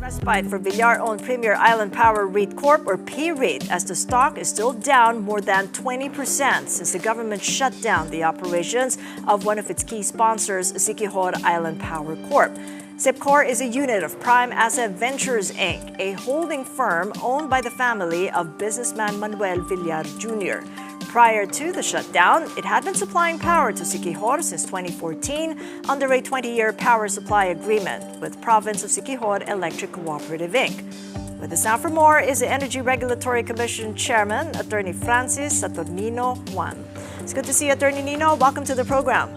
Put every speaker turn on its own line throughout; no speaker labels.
Respite for Villar-owned Premier Island Power REIT Corp or P-REIT as the stock is still down more than 20% since the government shut down the operations of one of its key sponsors, Siquijor Island Power Corp. SIPCOR is a unit of Prime Asset Ventures Inc., a holding firm owned by the family of businessman Manuel Villar Jr. Prior to the shutdown, it had been supplying power to Siquijor since 2014 under a 20-year power supply agreement with Province of Siquijor Electric Cooperative Inc. With us now for more is the Energy Regulatory Commission Chairman, Attorney Francis Saturnino Juan. It's good to see you, Attorney Nino. Welcome to the program.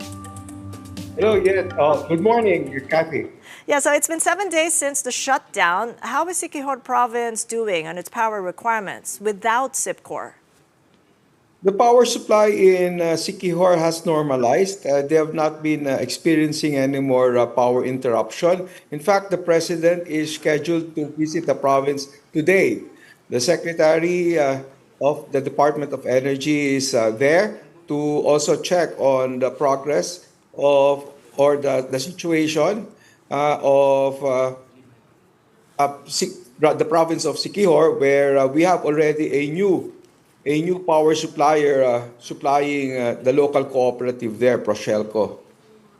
Hello, yes. Good morning, Kathy.
Yeah, so it's been 7 days since the shutdown. How is Siquijor Province doing on its power requirements without SIPCOR?
The power supply in Siquijor has normalized. They have not been experiencing any more power interruption. In fact, the president is scheduled to visit the province today. The secretary of the Department of Energy is there to also check on the progress of or the situation of the province of Siquijor, where we have already a new power supplier supplying the local cooperative there, Proshelco.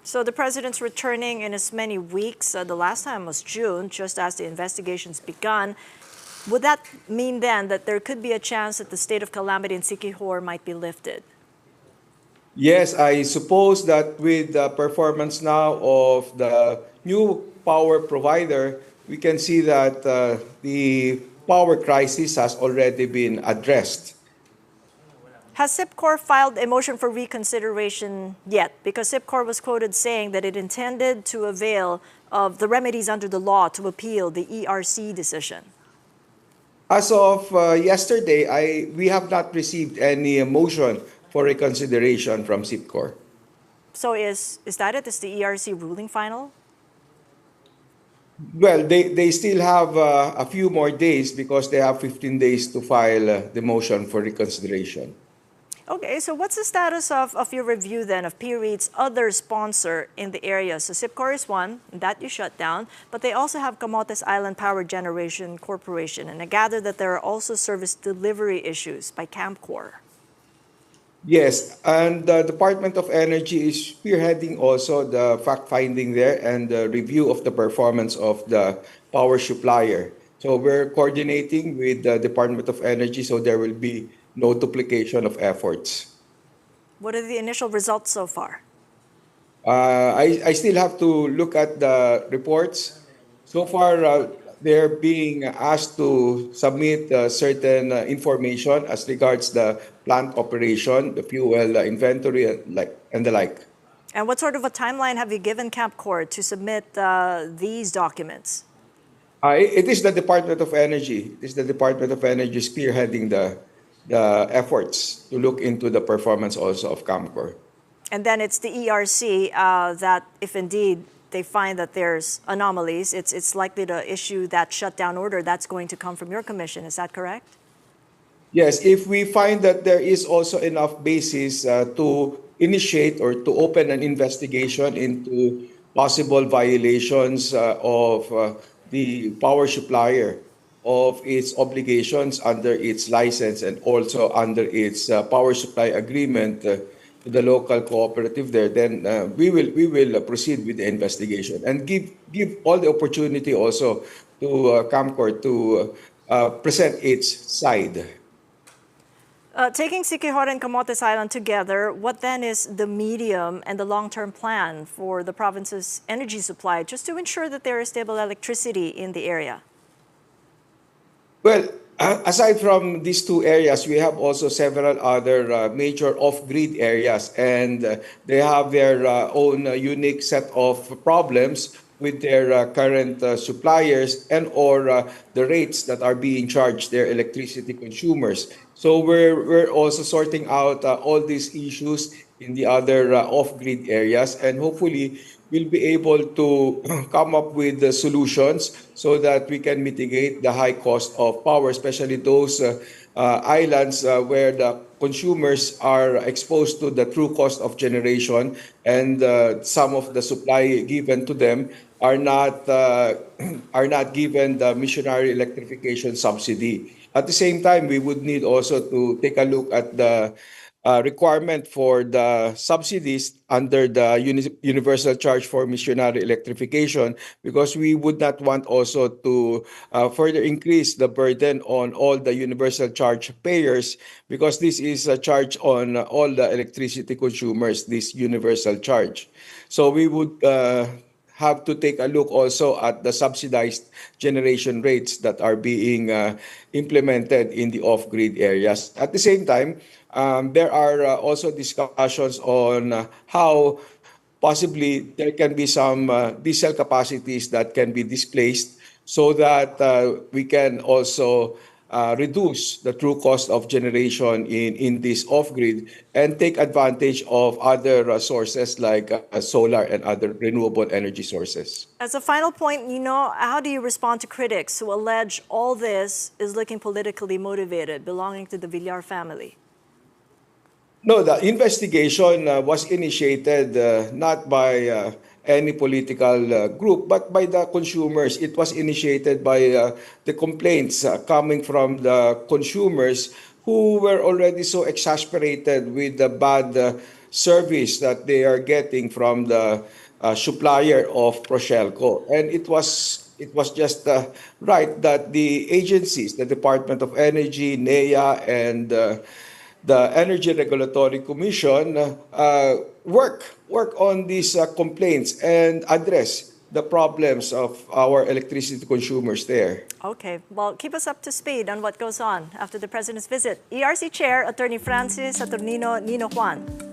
So the president's returning in as many weeks. The last time was June, just as the investigations begun. Would that mean then that there could be a chance that the state of calamity in Siquijor might be lifted?
Yes, I suppose that with the performance now of the new power provider, we can see that the power crisis has already been addressed.
Has SIPCOR filed a motion for reconsideration yet? Because SIPCOR was quoted saying that it intended to avail of the remedies under the law to appeal the ERC decision.
As of yesterday, we have not received any motion for reconsideration from SIPCOR.
So is that it? Is the ERC ruling final?
Well, they still have a few more days because they have 15 days to file the motion for reconsideration.
Okay, so what's the status of your review then of P-REIT's other sponsor in the area? So SIPCOR is one, that you shut down, but they also have Camotes Island Power Generation Corporation, and I gather that there are also service delivery issues by CAMCOR.
Yes, and the Department of Energy is spearheading also the fact-finding there and the review of the performance of the power supplier. So we're coordinating with the Department of Energy so there will be no duplication of efforts.
What are the initial results so far?
I still have to look at the reports. So far, they're being asked to submit certain information as regards the plant operation, the fuel inventory, and the like.
And what sort of a timeline have you given CAMCOR to submit these documents?
It is the Department of Energy. It is the Department of Energy spearheading the efforts to look into the performance also of CAMCOR.
And then it's the ERC that, if indeed they find that there's anomalies, it's likely to issue that shutdown order. That's going to come from your commission. Is that correct?
Yes, if we find that there is also enough basis to initiate or to open an investigation into possible violations of the power supplier of its obligations under its license and also under its power supply agreement to the local cooperative there, then we will proceed with the investigation and give all the opportunity also to CAMCOR to present its side.
Taking Siquijor and Camotes Island together, what then is the medium and the long-term plan for the province's energy supply just to ensure that there is stable electricity in the area?
Well, aside from these two areas, we have also several other major off-grid areas, and they have their own unique set of problems with their current suppliers and or the rates that are being charged their electricity consumers. So we're also sorting out all these issues in the other off-grid areas, and hopefully we'll be able to come up with the solutions so that we can mitigate the high cost of power, especially those islands where the consumers are exposed to the true cost of generation, and some of the supply given to them are not are not given the missionary electrification subsidy. At the same time, we would need also to take a look at the requirement for the subsidies under the universal charge for missionary electrification, because we would not want also to further increase the burden on all the universal charge payers, because this is a charge on all the electricity consumers, this universal charge. So we would have to take a look also at the subsidized generation rates that are being implemented in the off-grid areas. At the same time, there are also discussions on how possibly there can be some diesel capacities that can be displaced so that we can also reduce the true cost of generation in this off-grid and take advantage of other sources like solar and other renewable energy sources.
As a final point, how do you respond to critics who allege all this is looking politically motivated, belonging to the Villar family?
No, the investigation was initiated not by any political group, but by the consumers. It was initiated by the complaints coming from the consumers who were already so exasperated with the bad service that they are getting from the supplier of Proshelco. And it was just right that the agencies, the Department of Energy, NEA, and the Energy Regulatory Commission work on these complaints and address the problems of our electricity consumers there.
Okay, well, keep us up to speed on what goes on after the President's visit. ERC Chair Attorney Francis Saturnino Juan.